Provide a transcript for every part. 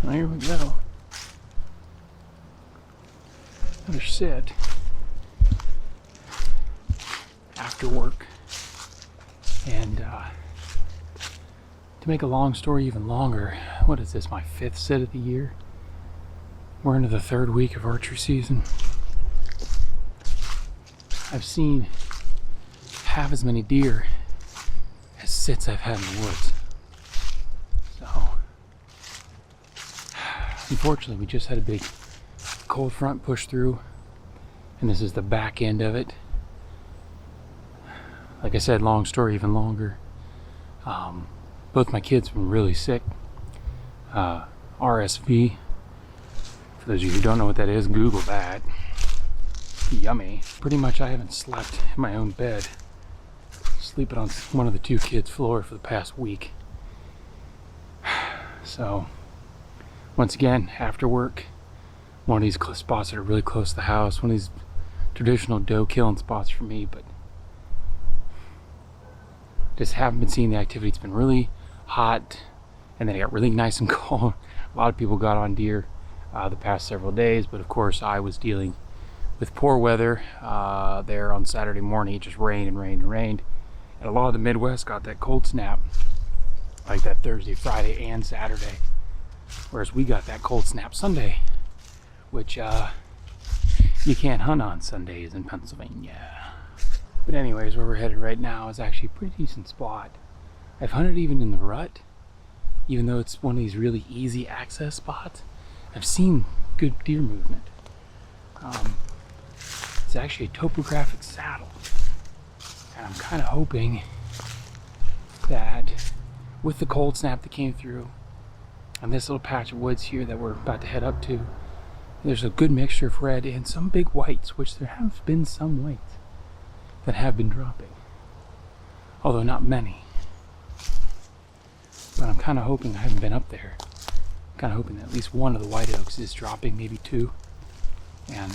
Well, here we go. Another sit after work. And to make a long story even longer, what is this, my 5th sit of the year? We're into the 3rd week of archery season. I've seen half as many deer as sits I've had in the woods. So, unfortunately, we just had a big cold front push through, and this is the back end of it. Like I said, long story even longer. Both my kids were really sick. RSV. For those of you who don't know what that is, Google that. Yummy. Pretty much I haven't slept in my own bed. Sleeping on one of the 2 kids' floor for the past week. So, once again, after work, one of these spots that are really close to the house, one of these traditional doe killing spots for me, but just haven't been seeing the activity. It's been really hot, and then it got really nice and cold. A lot of people got on deer the past several days, but of course I was dealing with poor weather there on Saturday morning. It just rained and rained and rained, and a lot of the Midwest got that cold snap, like that Thursday, Friday, and Saturday, whereas we got that cold snap Sunday, which you can't hunt on Sundays in Pennsylvania. But anyways, where we're headed right now is actually a pretty decent spot. I've hunted even in the rut, even though it's one of these really easy access spots. I've seen good deer movement. It's actually a topographic saddle, and I'm kind of hoping that with the cold snap that came through and this little patch of woods here that we're about to head up to, there's a good mixture of red and some big whites, which there have been some whites that have been dropping, although not many. But I'm kind of hoping, I haven't been up there, I'm kind of hoping that at least one of the white oaks is dropping, maybe 2, and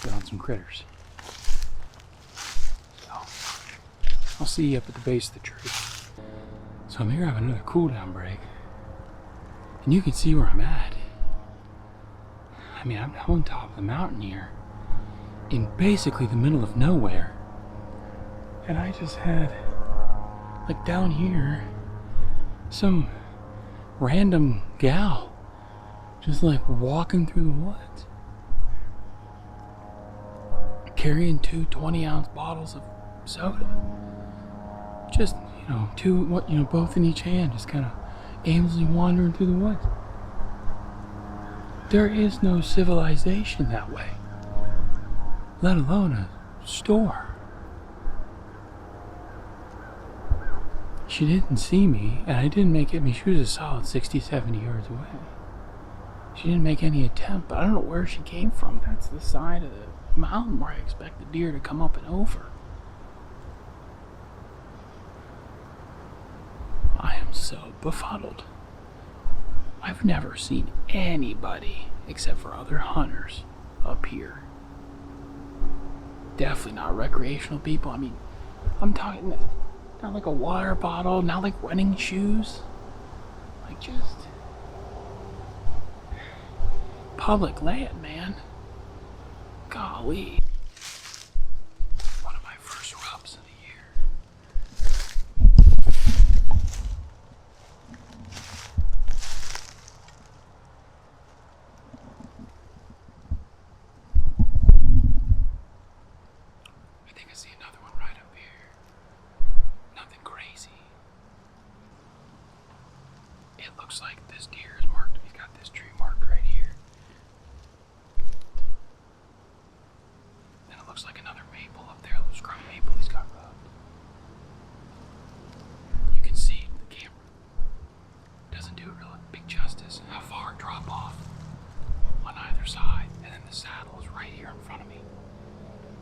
get on some critters. So, I'll see you up at the base of the tree. So I'm here having another cool down break, and you can see where I'm at. I mean, I'm on top of the mountain here, in basically the middle of nowhere, and I just had, like down here, some random gal just like walking through the woods, carrying 2 20-ounce bottles of soda, just, both in each hand, just kind of aimlessly wandering through the woods. There is no civilization that way, let alone a store. She didn't see me, and I didn't make it. I mean, she was a solid 60, 70 yards away. She didn't make any attempt, but I don't know where she came from. That's the side of the mountain where I expect the deer to come up and over. I am so befuddled. I've never seen anybody except for other hunters up here. Definitely not recreational people. I mean, I'm talking not like a water bottle, not like running shoes, like just public land, man. Golly. One of my first rubs of the year. I think I see another one right up here. Nothing crazy. It looks like this deer is marked. He's got this tree marked right here. And it looks like another maple up there, a little scrub maple he's got rubbed. You can see the camera doesn't do it real big justice how far drop off on either side, and then the saddle is right here in front of me.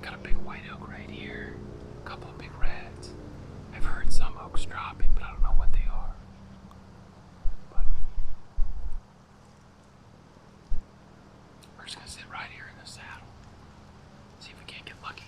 Got a big white oak right here, a couple of big reds. I've heard some oaks dropping, but I don't know what they are. But we're just gonna sit right here in the saddle, see if we can't get lucky.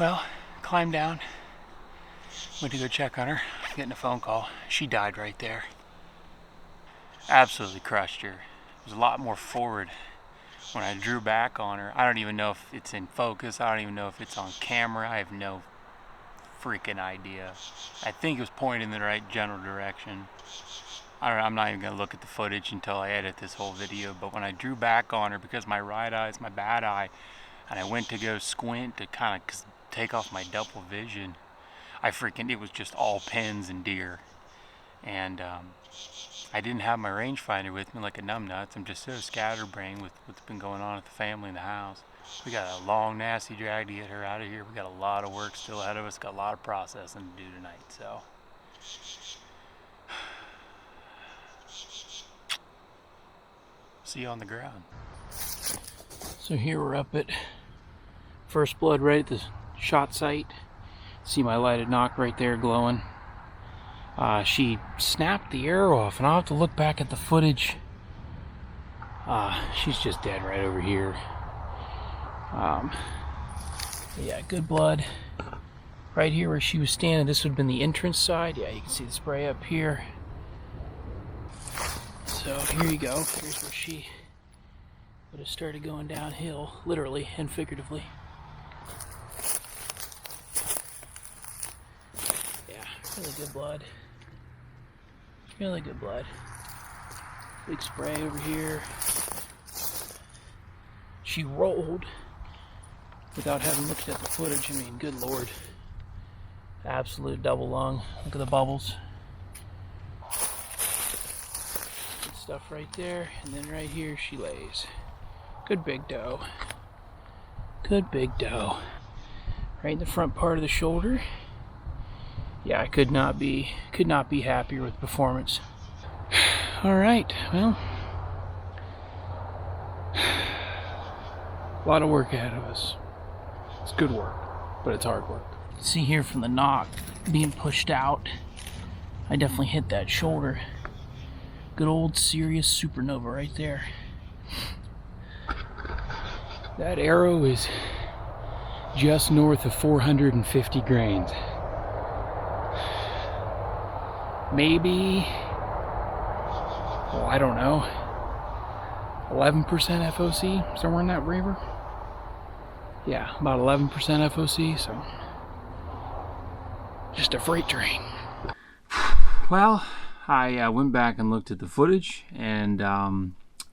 Well, climbed down, went to go check on her, getting a phone call. She died right there. Absolutely crushed her. It was a lot more forward when I drew back on her. I don't even know if it's in focus. I don't even know if it's on camera. I have no freaking idea. I think it was pointed in the right general direction. I don't know, I'm not even gonna look at the footage until I edit this whole video, but when I drew back on her, because my right eye is my bad eye, and I went to go squint to kind of take off my double vision, it was just all pins and deer. And I didn't have my rangefinder with me like a numbnuts. I'm just so scatterbrained with what's been going on with the family in the house. We got a long, nasty drag to get her out of here. We got a lot of work still ahead of us. Got a lot of processing to do tonight, so. See you on the ground. So here we're up at first blood right at the shot site. See my lighted knock right there glowing. She snapped the arrow off, and I'll have to look back at the footage. She's just dead right over here. Yeah, good blood. Right here where she was standing, this would have been the entrance side. Yeah, you can see the spray up here. So here you go. Here's where she would have started going downhill, literally and figuratively. Yeah, really good blood. Really good blood. Big spray over here. She rolled without having looked at the footage. I mean, good lord. Absolute double lung. Look at the bubbles. Good stuff right there. And then right here she lays. Good big doe. Good big doe. Right in the front part of the shoulder. Yeah, I could not be happier with the performance. All right, well, a lot of work ahead of us. It's good work, but it's hard work. See here from the knock being pushed out, I definitely hit that shoulder. Good old serious supernova right there. That arrow is just north of 450 grains. Maybe, well, I don't know, 11% FOC, somewhere in that river. Yeah, about 11% FOC, so just a freight train. Well, I went back and looked at the footage, and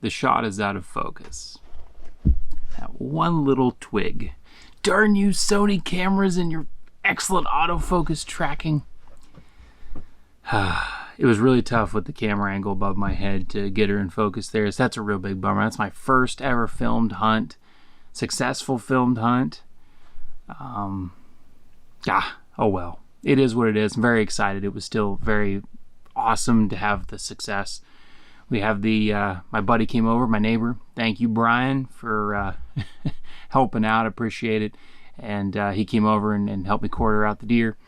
the shot is out of focus. That one little twig. Darn you Sony cameras and your excellent autofocus tracking. It was really tough with the camera angle above my head to get her in focus there. So that's a real big bummer. That's my first ever filmed hunt, successful filmed hunt. Oh well, it is what it is. I'm very excited. It was still very awesome to have the success. We have my buddy came over, my neighbor. Thank you, Brian, for helping out. Appreciate it. And he came over and helped me quarter out the deer.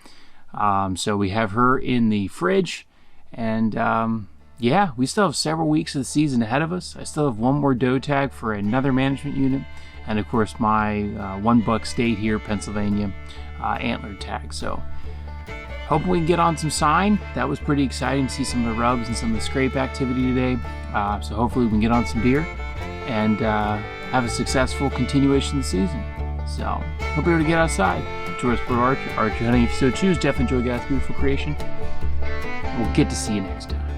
So we have her in the fridge, and yeah, we still have several weeks of the season ahead of us. I still have one more doe tag for another management unit, and of course my one buck state here, Pennsylvania, antler tag. So hoping we can get on some sign. That was pretty exciting to see some of the rubs and some of the scrape activity today. So hopefully we can get on some deer and have a successful continuation of the season. So hope you're able to get outside. Tourist Sport Archery hunting if you so choose. Definitely enjoy God's beautiful creation. We'll get to see you next time.